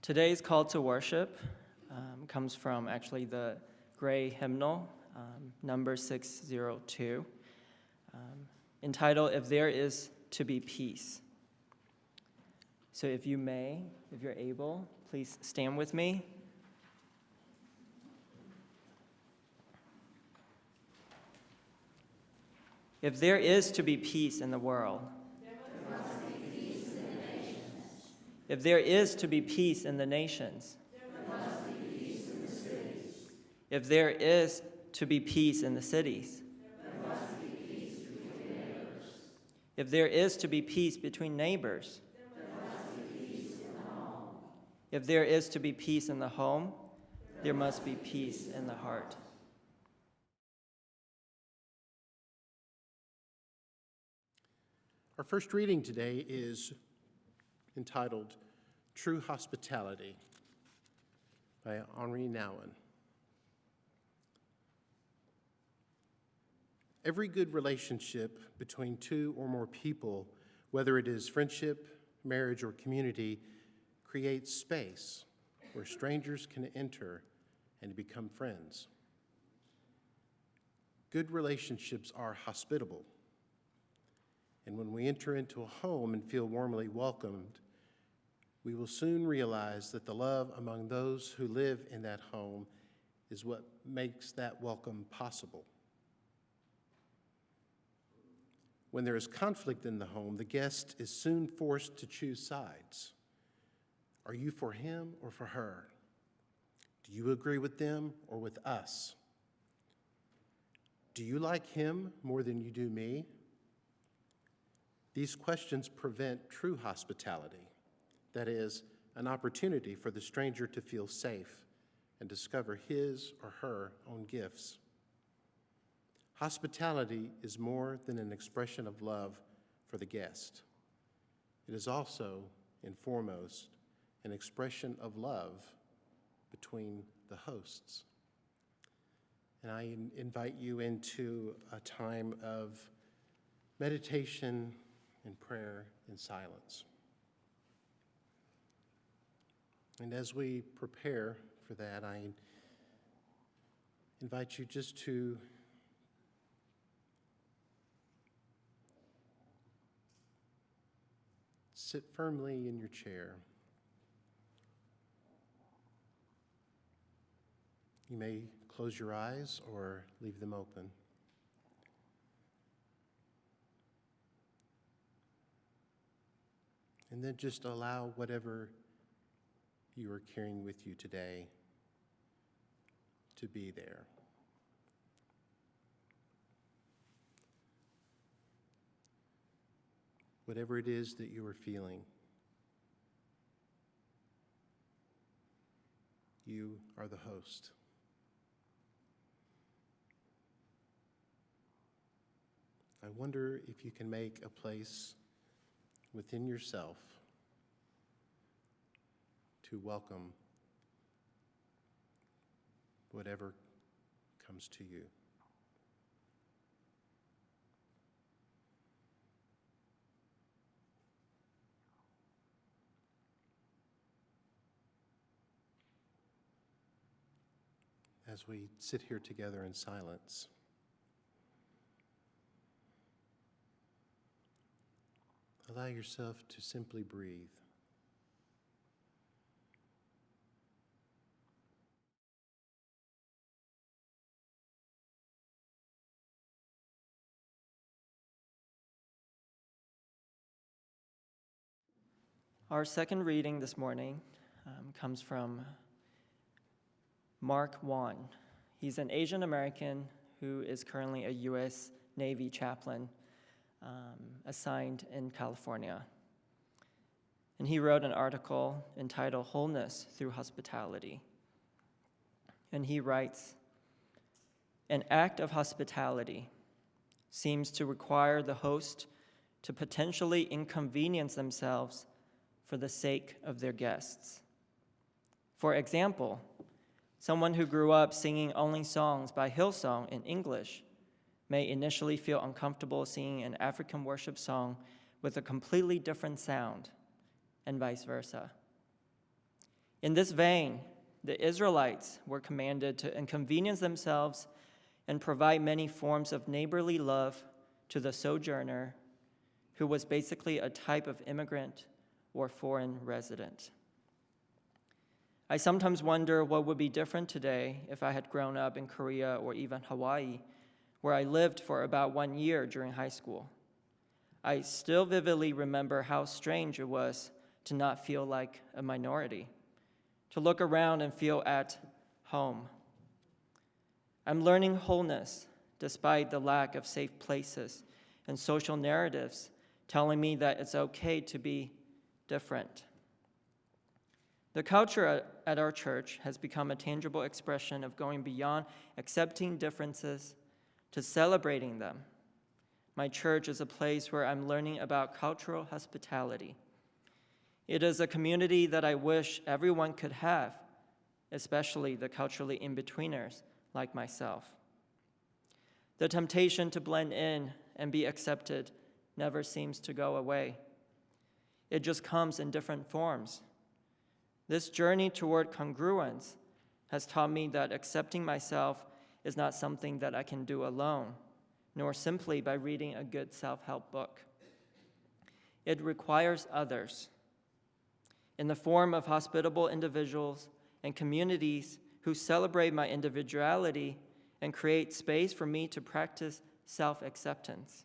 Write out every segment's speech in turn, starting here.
Today's call to worship comes from actually the gray hymnal, number 602, entitled, If There Is to Be Peace. So if you're able, please stand with me. If there is to be peace in the world, there must be peace in the nations. If there is to be peace in the nations, There must be peace in the cities. if there is to be peace in the cities, There must be peace between neighbors. if there is to be peace between neighbors, There must be peace in the home. if there is to be peace in the home, there must be peace in the heart. Our first reading today is entitled True Hospitality by Henri Nouwen. Every good relationship between two or more people, whether it is friendship, marriage, or community, creates space where strangers can enter and become friends. Good relationships are hospitable. And when we enter into a home and feel warmly welcomed, we will soon realize that the love among those who live in that home is what makes that welcome possible. When there is conflict in the home, the guest is soon forced to choose sides. Are you for him or for her? Do you agree with them or with us? Do you like him more than you do me? These questions prevent true hospitality, that is, an opportunity for the stranger to feel safe and discover his or her own gifts. Hospitality is more than an expression of love for the guest. It is also, and foremost, an expression of love between the hosts. And I invite you into a time of meditation and prayer in silence. And as we prepare for that, I invite you just to sit firmly in your chair. You may close your eyes or leave them open. And then just allow whatever you are carrying with you today to be there. Whatever it is that you are feeling, you are the host. I wonder if you can make a place within yourself to welcome whatever comes to you. As we sit here together in silence, allow yourself to simply breathe. Our second reading this morning comes from Mark Wan. He's an Asian American who is currently a U.S. Navy chaplain assigned in California. And he wrote an article entitled Wholeness Through Hospitality. And he writes, an act of hospitality seems to require the host to potentially inconvenience themselves for the sake of their guests. For example, someone who grew up singing only songs by Hillsong in English may initially feel uncomfortable singing an African worship song with a completely different sound, and vice versa. In this vein, the Israelites were commanded to inconvenience themselves and provide many forms of neighborly love to the sojourner, who was basically a type of immigrant or foreign resident. I sometimes wonder what would be different today if I had grown up in Korea or even Hawaii, where I lived for about 1 year during high school. I still vividly remember how strange it was to not feel like a minority, to look around and feel at home. I'm learning wholeness despite the lack of safe places and social narratives telling me that it's okay to be different. The culture at our church has become a tangible expression of going beyond accepting differences to celebrating them. My church is a place where I'm learning about cultural hospitality. It is a community that I wish everyone could have, especially the culturally in-betweeners like myself. The temptation to blend in and be accepted never seems to go away. It just comes in different forms. This journey toward congruence has taught me that accepting myself is not something that I can do alone, nor simply by reading a good self-help book. It requires others, in the form of hospitable individuals and communities who celebrate my individuality and create space for me to practice self-acceptance.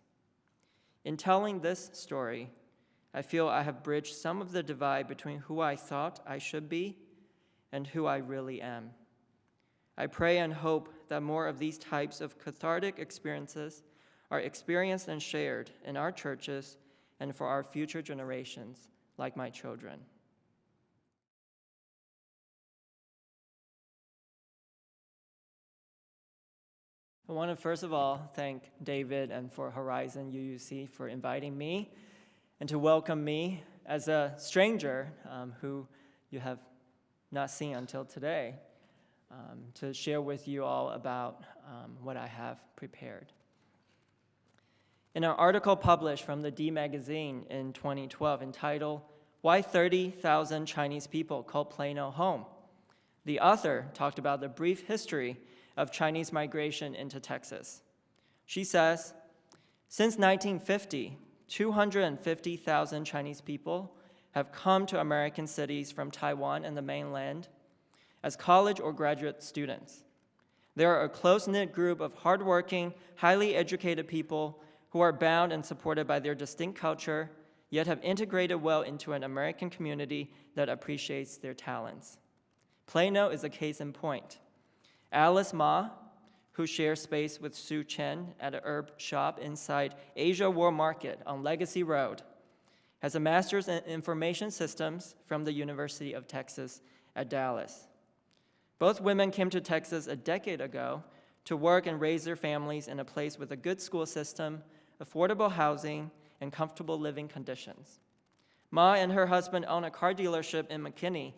In telling this story, I feel I have bridged some of the divide between who I thought I should be and who I really am. I pray and hope that more of these types of cathartic experiences are experienced and shared in our churches and for our future generations, like my children. I want to first of all thank David and for Horizon UUC for inviting me and to welcome me as a stranger who you have not seen until today, to share with you all about what I have prepared. In an article published from the D magazine in 2012 entitled, "Why 30,000 Chinese People Call Plano Home?" the author talked about the brief history of Chinese migration into Texas. She says, since 1950, 250,000 Chinese people have come to American cities from Taiwan and the mainland as college or graduate students. They are a close-knit group of hardworking, highly educated people who are bound and supported by their distinct culture, yet have integrated well into an American community that appreciates their talents. Plano is a case in point. Alice Ma, who shares space with Sue Chen at a herb shop inside Asia World Market on Legacy Road, has a master's in information systems from the University of Texas at Dallas. Both women came to Texas a decade ago to work and raise their families in a place with a good school system, affordable housing, and comfortable living conditions. Ma and her husband own a car dealership in McKinney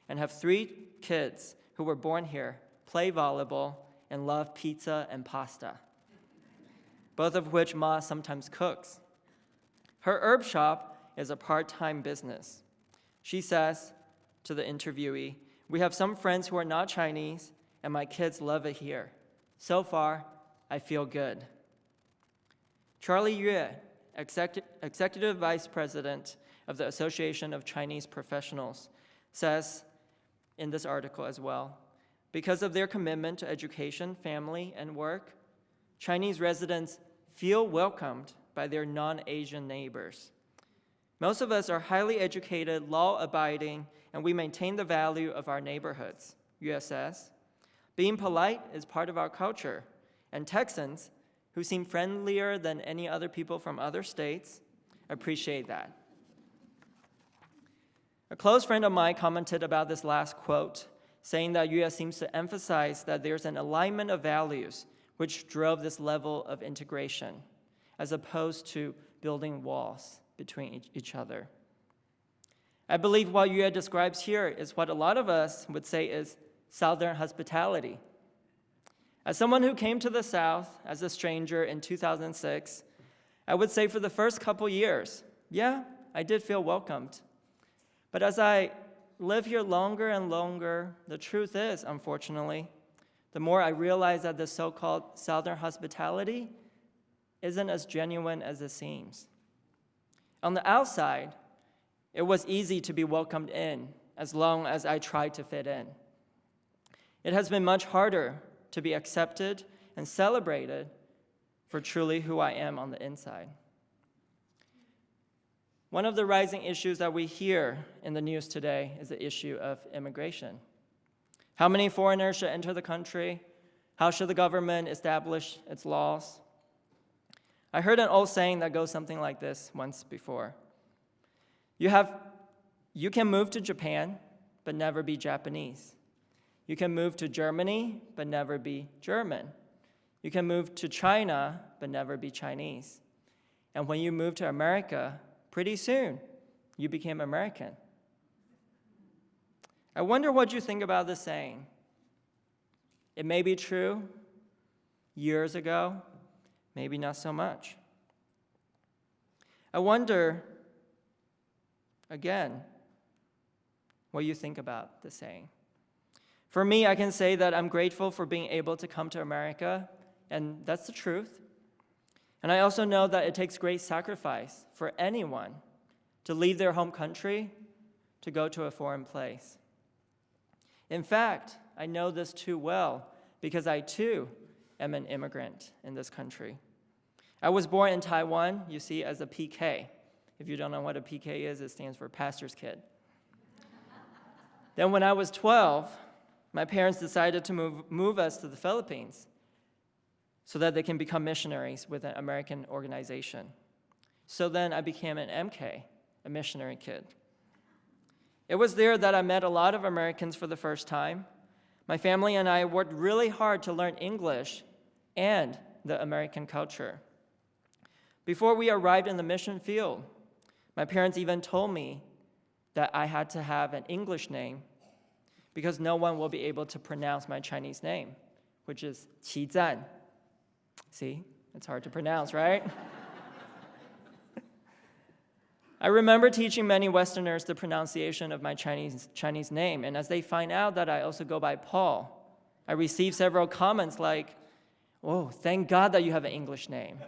and have 3 kids who were born here, play volleyball, and love pizza and pasta, both of which Ma sometimes cooks. Her herb shop is a part-time business. She says to the interviewee, "We have some friends who are not Chinese, and my kids love it here. So far, I feel good." Charlie Yue, Executive Vice President of the Association of Chinese Professionals, says in this article as well, because of their commitment to education, family, and work, Chinese residents feel welcomed by their non-Asian neighbors. Most of us are highly educated, law-abiding, and we maintain the value of our neighborhoods, Yue says. Being polite is part of our culture, and Texans, who seem friendlier than any other people from other states, appreciate that. A close friend of mine commented about this last quote, saying that Yue seems to emphasize that there's an alignment of values which drove this level of integration, as opposed to building walls between each other. I believe what Yue describes here is what a lot of us would say is Southern hospitality. As someone who came to the South as a stranger in 2006, I would say for the first couple years, yeah, I did feel welcomed. But as I live here longer and longer, the truth is, unfortunately, the more I realize that this so-called Southern hospitality isn't as genuine as it seems. On the outside, it was easy to be welcomed in as long as I tried to fit in. It has been much harder to be accepted and celebrated for truly who I am on the inside. One of the rising issues that we hear in the news today is the issue of immigration. How many foreigners should enter the country? How should the government establish its laws? I heard an old saying that goes something like this once before. You can move to Japan, but never be Japanese. You can move to Germany, but never be German. You can move to China, but never be Chinese. And when you move to America, pretty soon, you became American. I wonder what you think about this saying. It may be true years ago, maybe not so much. I wonder, again, what you think about the saying. For me, I can say that I'm grateful for being able to come to America, and that's the truth. And I also know that it takes great sacrifice for anyone to leave their home country to go to a foreign place. In fact, I know this too well because I too am an immigrant in this country. I was born in Taiwan, you see, as a PK. If you don't know what a PK is, it stands for pastor's kid. Then when I was 12, my parents decided to move us to the Philippines so that they can become missionaries with an American organization. So then I became an MK, a missionary kid. It was there that I met a lot of Americans for the first time. My family and I worked really hard to learn English and the American culture. Before we arrived in the mission field, my parents even told me that I had to have an English name because no one will be able to pronounce my Chinese name, which is Qi Zan. See, it's hard to pronounce, right? I remember teaching many Westerners the pronunciation of my Chinese name, and as they find out that I also go by Paul, I received several comments like, "Oh, thank God that you have an English name."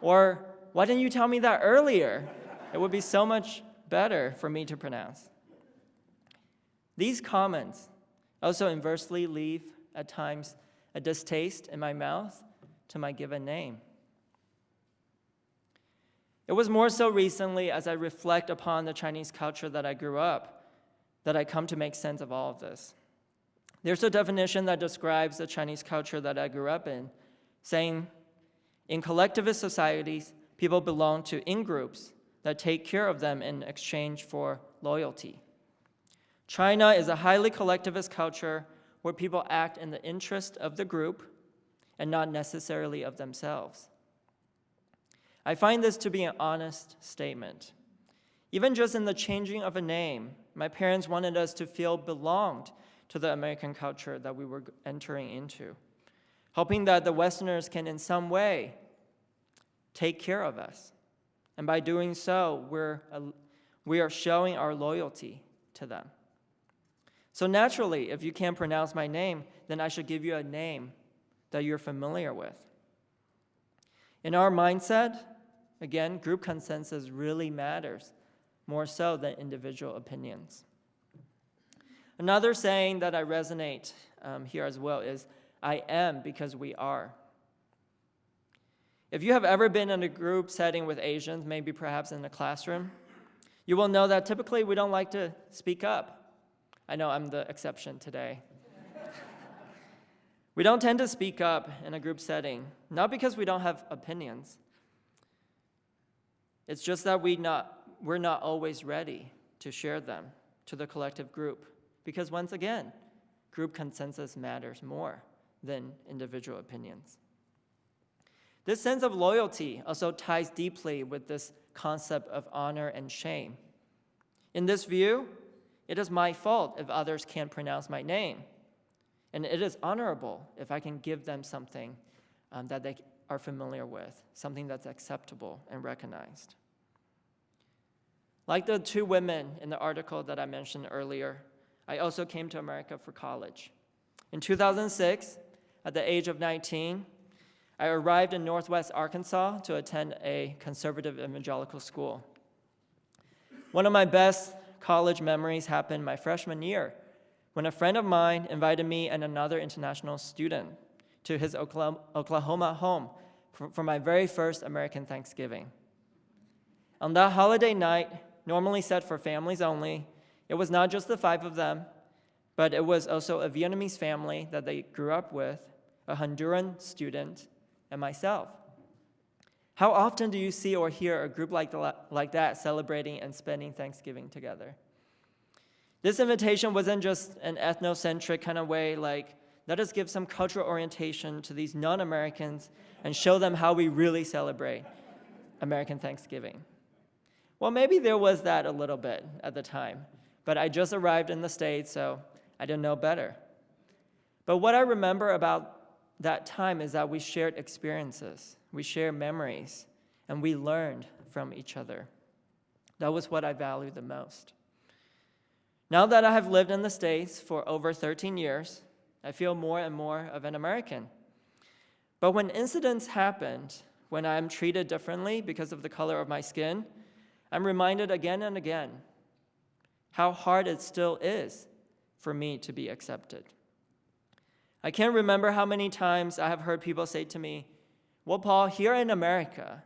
Or, "Why didn't you tell me that earlier? It would be so much better for me to pronounce." These comments also inversely leave, at times, a distaste in my mouth to my given name. It was more so recently as I reflect upon the Chinese culture that I grew up that I come to make sense of all of this. There's a definition that describes the Chinese culture that I grew up in, saying, in collectivist societies, people belong to in-groups that take care of them in exchange for loyalty. China is a highly collectivist culture where people act in the interest of the group and not necessarily of themselves. I find this to be an honest statement. Even just in the changing of a name, my parents wanted us to feel belonged to the American culture that we were entering into, hoping that the Westerners can in some way take care of us. And by doing so, we are showing our loyalty to them. So naturally, if you can't pronounce my name, then I should give you a name that you're familiar with. In our mindset, again, group consensus really matters, more so than individual opinions. Another saying that I resonate here as well is, "I am because we are." If you have ever been in a group setting with Asians, maybe perhaps in a classroom, you will know that typically we don't like to speak up. I know I'm the exception today. We don't tend to speak up in a group setting, not because we don't have opinions. It's just that we're not always ready to share them to the collective group, because once again, group consensus matters more than individual opinions. This sense of loyalty also ties deeply with this concept of honor and shame. In this view, it is my fault if others can't pronounce my name, and it is honorable if I can give them something that they are familiar with, something that's acceptable and recognized. Like the two women in the article that I mentioned earlier, I also came to America for college. In 2006, at the age of 19, I arrived in Northwest Arkansas to attend a conservative evangelical school. One of my best college memories happened my freshman year when a friend of mine invited me and another international student to his Oklahoma home for my very first American Thanksgiving. On that holiday night, normally set for families only, it was not just the 5 of them, but it was also a Vietnamese family that they grew up with, a Honduran student, and myself. How often do you see or hear a group like that celebrating and spending Thanksgiving together? This invitation wasn't just an ethnocentric kind of way, like, let us give some cultural orientation to these non-Americans and show them how we really celebrate American Thanksgiving. Well, maybe there was that a little bit at the time, but I just arrived in the States, so I didn't know better. But what I remember about that time is that we shared experiences, we shared memories, and we learned from each other. That was what I valued the most. Now that I have lived in the States for over 13 years, I feel more and more of an American. But when incidents happened, when I am treated differently because of the color of my skin, I'm reminded again and again how hard it still is for me to be accepted. I can't remember how many times I have heard people say to me, well, Paul, here in America,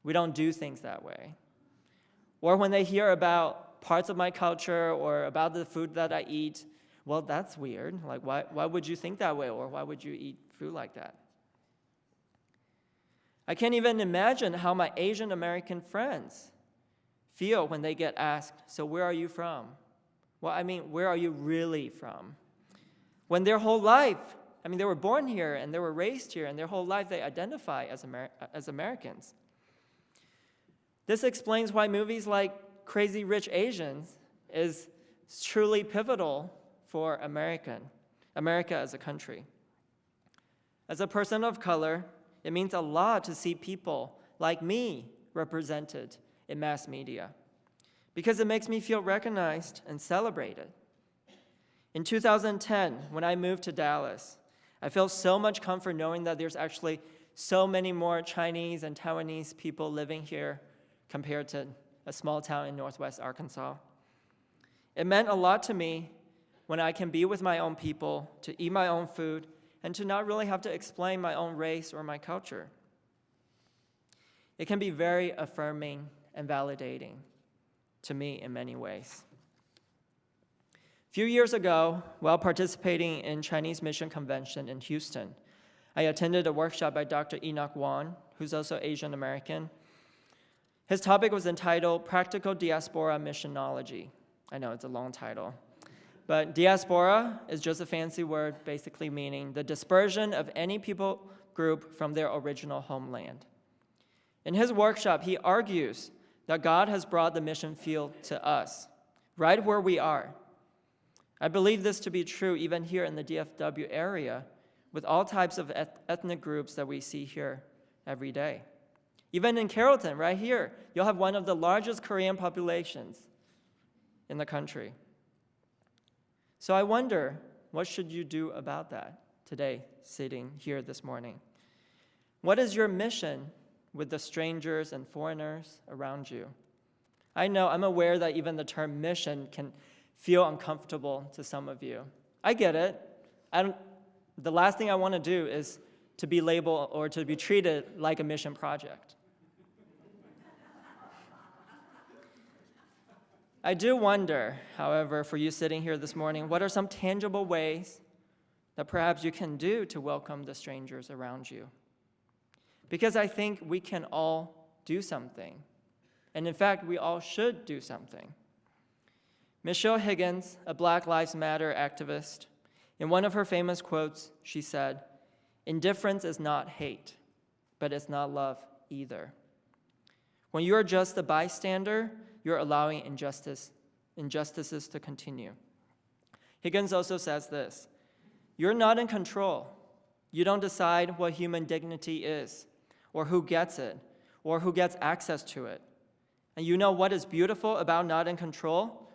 we don't do things that way. Or when they hear about parts of my culture or about the food that I eat, well, that's weird. Like, why would you think that way? Or why would you eat food like that? I can't even imagine how my Asian American friends feel when they get asked, so where are you from? Well, I mean, where are you really from? When their whole life, they were born here and they were raised here, and their whole life they identify as Americans. This explains why movies like Crazy Rich Asians is truly pivotal for America as a country. As a person of color, it means a lot to see people like me represented in mass media, because it makes me feel recognized and celebrated. In 2010, when I moved to Dallas, I felt so much comfort knowing that there's actually so many more Chinese and Taiwanese people living here compared to a small town in Northwest Arkansas. It meant a lot to me when I can be with my own people, to eat my own food, and to not really have to explain my own race or my culture. It can be very affirming and validating to me in many ways. A few years ago, while participating in Chinese Mission Convention in Houston, I attended a workshop by Dr. Enoch Wan, who's also Asian American. His topic was entitled Practical Diaspora Missionology. I know it's a long title. But diaspora is just a fancy word basically meaning the dispersion of any people group from their original homeland. In his workshop, he argues that God has brought the mission field to us, right where we are. I believe this to be true even here in the DFW area, with all types of ethnic groups that we see here every day. Even in Carrollton, right here, you'll have one of the largest Korean populations in the country. So I wonder, what should you do about that today, sitting here this morning? What is your mission with the strangers and foreigners around you? I know, I'm aware that even the term mission can feel uncomfortable to some of you. I get it. The last thing I want to do is to be labeled or to be treated like a mission project. I do wonder, however, for you sitting here this morning, what are some tangible ways that perhaps you can do to welcome the strangers around you? Because I think we can all do something. And in fact, we all should do something. Michelle Higgins, a Black Lives Matter activist, in one of her famous quotes, she said, "Indifference is not hate, but it's not love either." When you are just a bystander, you're allowing injustices to continue. Higgins also says this, "You're not in control. You don't decide what human dignity is, or who gets it, or who gets access to it. And you know what is beautiful about not in control?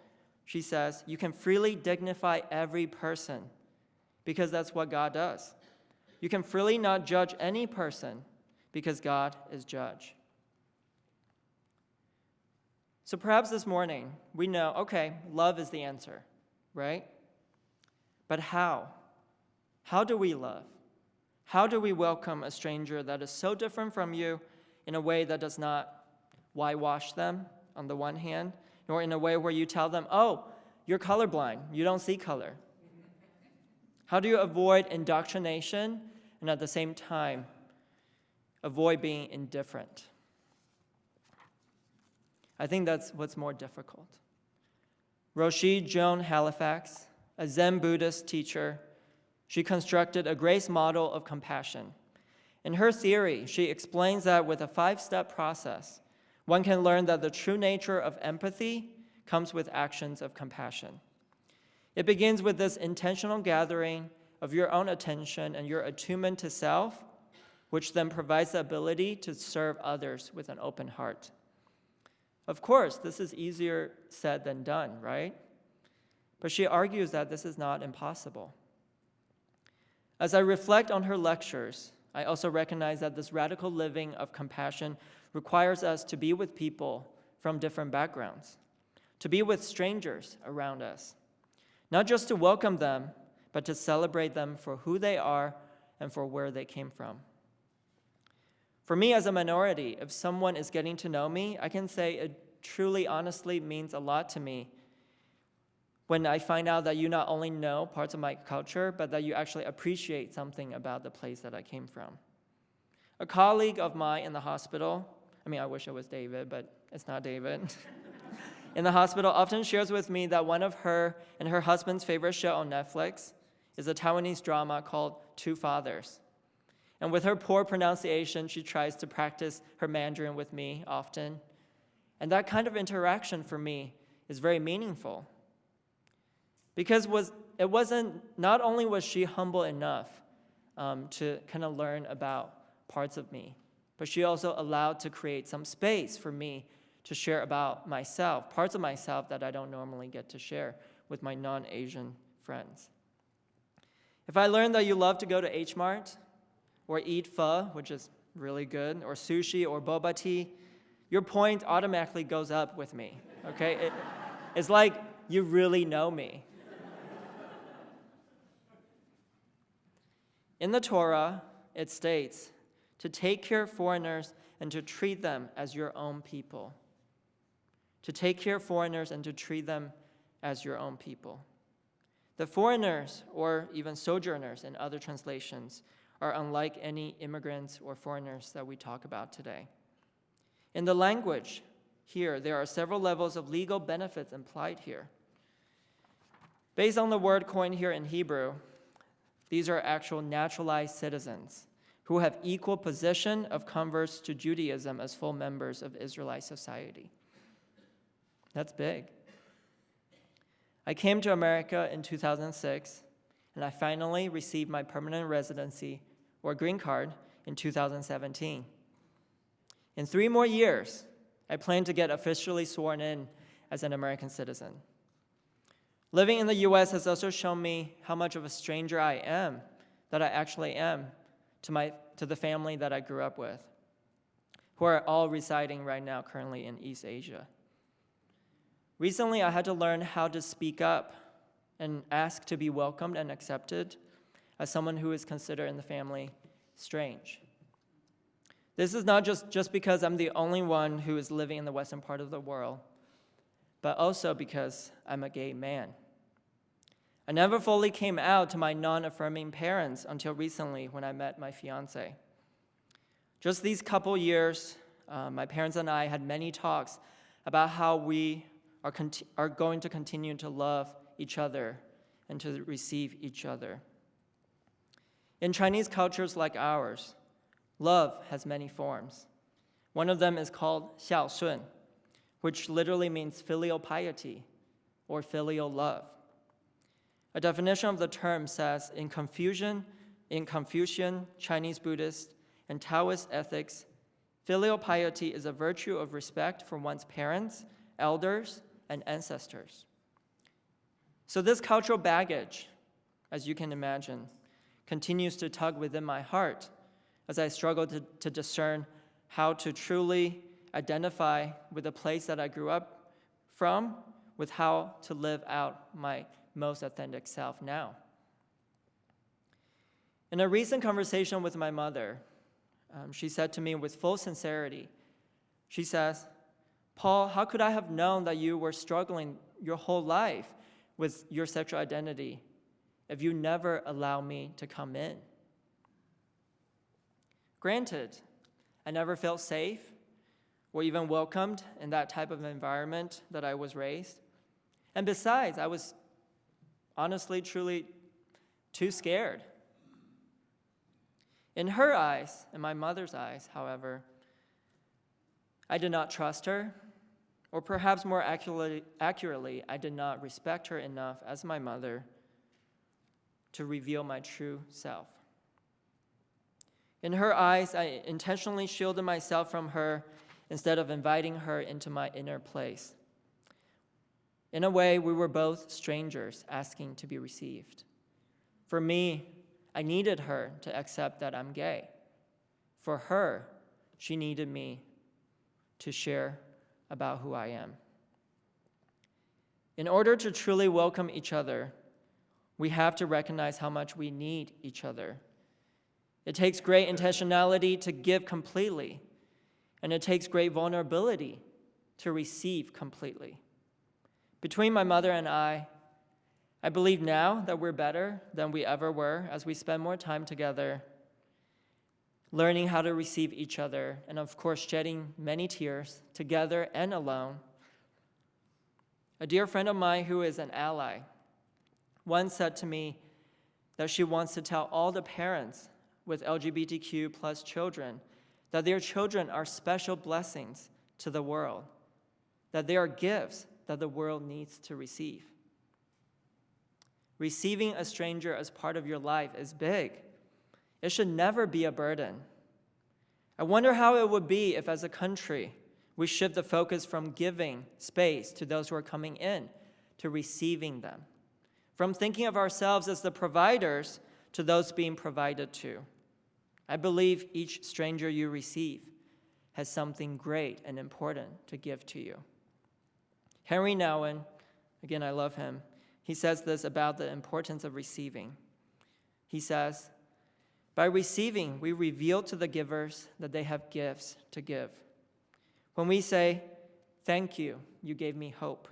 She says, you can freely dignify every person because that's what God does. You can freely not judge any person because God is judge. So perhaps this morning we know, okay, love is the answer, right? But how? How do we love? How do we welcome a stranger that is so different from you in a way that does not whitewash them on the one hand, nor in a way where you tell them, oh, you're colorblind, you don't see color? How do you avoid indoctrination and at the same time avoid being indifferent? I think that's what's more difficult. Roshi Joan Halifax, a Zen Buddhist teacher, she constructed a grace model of compassion. In her theory, she explains that with a 5-step process, one can learn that the true nature of empathy comes with actions of compassion. It begins with this intentional gathering of your own attention and your attunement to self, which then provides the ability to serve others with an open heart. Of course, this is easier said than done, right? But she argues that this is not impossible. As I reflect on her lectures, I also recognize that this radical living of compassion requires us to be with people from different backgrounds, to be with strangers around us, not just to welcome them, but to celebrate them for who they are and for where they came from. For me as a minority, if someone is getting to know me, I can say it truly, honestly means a lot to me when I find out that you not only know parts of my culture, but that you actually appreciate something about the place that I came from. A colleague of mine in the hospital, I wish it was David, but it's not David, in the hospital often shares with me that one of her and her husband's favorite show on Netflix is a Taiwanese drama called Two Fathers. And with her poor pronunciation, she tries to practice her Mandarin with me often. And that kind of interaction for me is very meaningful. Because not only was she humble enough to kind of learn about parts of me, but she also allowed to create some space for me to share about myself, parts of myself that I don't normally get to share with my non-Asian friends. If I learn that you love to go to H Mart or eat pho, which is really good, or sushi or boba tea, your point automatically goes up with me, okay? It's like you really know me. In the Torah, it states to take care of foreigners and to treat them as your own people. To take care of foreigners and to treat them as your own people. The foreigners, or even sojourners in other translations, are unlike any immigrants or foreigners that we talk about today. In the language here, there are several levels of legal benefits implied here. Based on the word coined here in Hebrew, these are actual naturalized citizens who have equal position of converts to Judaism as full members of Israelite society. That's big. I came to America in 2006, and I finally received my permanent residency or green card in 2017. In 3 more years, I plan to get officially sworn in as an American citizen. Living in the U.S. has also shown me how much of a stranger I am, that I actually am, to the family that I grew up with, who are all residing right now currently in East Asia. Recently, I had to learn how to speak up and ask to be welcomed and accepted as someone who is considered in the family strange. This is not just because I'm the only one who is living in the western part of the world, but also because I'm a gay man. I never fully came out to my non-affirming parents until recently when I met my fiance. Just these couple years, my parents and I had many talks about how we are going to continue to love each other and to receive each other. In Chinese cultures like ours, love has many forms. One of them is called xiaosun, which literally means filial piety or filial love. A definition of the term says, in Confucian, Chinese Buddhist, and Taoist ethics, Filial piety is a virtue of respect for one's parents, elders, and ancestors. So this cultural baggage, as you can imagine, continues to tug within my heart as I struggle to discern how to truly identify with the place that I grew up from, with how to live out my most authentic self now. In a recent conversation with my mother, she said to me with full sincerity, she says, "Paul, how could I have known that you were struggling your whole life with your sexual identity if you never allowed me to come in?" Granted, I never felt safe or even welcomed in that type of environment that I was raised. And besides, I was honestly, truly too scared. In her eyes, in my mother's eyes, however, I did not trust her, or perhaps more accurately, I did not respect her enough as my mother to reveal my true self. In her eyes, I intentionally shielded myself from her instead of inviting her into my inner place. In a way, we were both strangers asking to be received. For me, I needed her to accept that I'm gay. For her, she needed me to share about who I am. In order to truly welcome each other, we have to recognize how much we need each other. It takes great intentionality to give completely, and it takes great vulnerability to receive completely. Between my mother and I believe now that we're better than we ever were as we spend more time together, learning how to receive each other, and of course, shedding many tears together and alone. A dear friend of mine who is an ally once said to me that she wants to tell all the parents with LGBTQ plus children that their children are special blessings to the world, that they are gifts that the world needs to receive. Receiving a stranger as part of your life is big. It should never be a burden. I wonder how it would be if, as a country, we shift the focus from giving space to those who are coming in to receiving them, from thinking of ourselves as the providers to those being provided to. I believe each stranger you receive has something great and important to give to you. Henry Nouwen, again, I love him, he says this about the importance of receiving. He says, "By receiving, we reveal to the givers that they have gifts to give. When we say, 'Thank you, you gave me hope.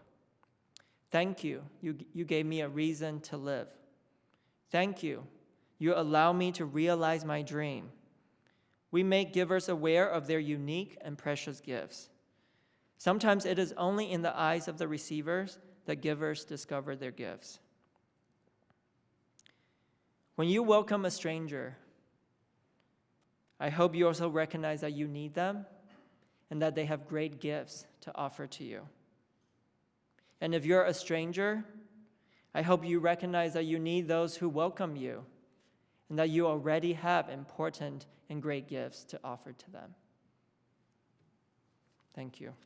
Thank you, you gave me a reason to live. Thank you, you allow me to realize my dream,' we make givers aware of their unique and precious gifts. Sometimes it is only in the eyes of the receivers that givers discover their gifts. When you welcome a stranger, I hope you also recognize that you need them and that they have great gifts to offer to you. And if you're a stranger, I hope you recognize that you need those who welcome you and that you already have important and great gifts to offer to them." Thank you.